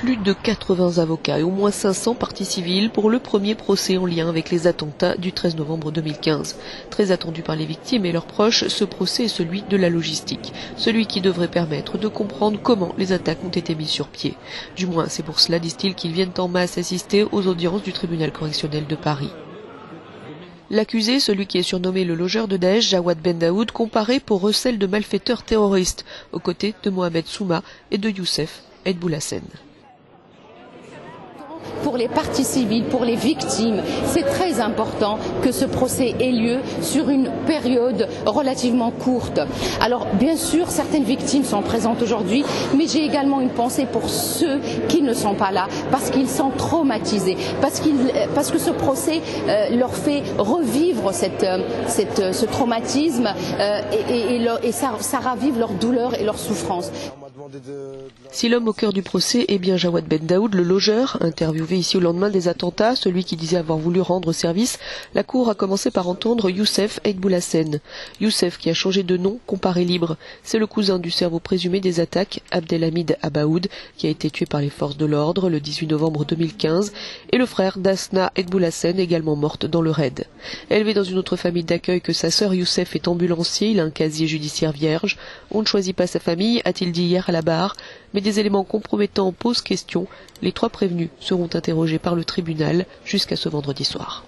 plus de 80 avocats et au moins 500 parties civiles pour le premier procès en lien avec les attentats du 13 novembre 2015. Très attendu par les victimes et leurs proches, ce procès est celui de la logistique, celui qui devrait permettre de comprendre comment les attaques ont été mises sur pied. Du moins, c'est pour cela, disent-ils, qu'ils viennent en masse assister aux audiences du tribunal correctionnel de Paris. L'accusé, celui qui est surnommé le logeur de Daesh, Jawad Ben Daoud, comparé pour recel de malfaiteurs terroristes, aux côtés de Mohamed Souma et de Youssef Edboulassen. Pour les parties civiles, pour les victimes, c'est très important que ce procès ait lieu sur une période relativement courte. Alors, bien sûr, certaines victimes sont présentes aujourd'hui, mais j'ai également une pensée pour ceux qui ne sont pas là, parce qu'ils sont traumatisés, parce que ce procès leur fait revivre ce traumatisme et ça ravive leur douleur et leur souffrance. Si l'homme au cœur du procès est bien Jawad Ben Daoud, le logeur, interviewé ici au lendemain des attentats, celui qui disait avoir voulu rendre service, la cour a commencé par entendre Youssef Edboulassen. Youssef, qui a changé de nom, comparé libre. C'est le cousin du cerveau présumé des attaques, Abdelhamid Abaoud, qui a été tué par les forces de l'ordre le 18 novembre 2015, et le frère d'Asna Edboulassen, également morte dans le raid. Élevé dans une autre famille d'accueil que sa sœur, Youssef est ambulancier, il a un casier judiciaire vierge. On ne choisit pas sa famille, a-t-il dit hier à la barre, mais des éléments compromettants posent question. Les 3 prévenus seront interrogés par le tribunal jusqu'à ce vendredi soir.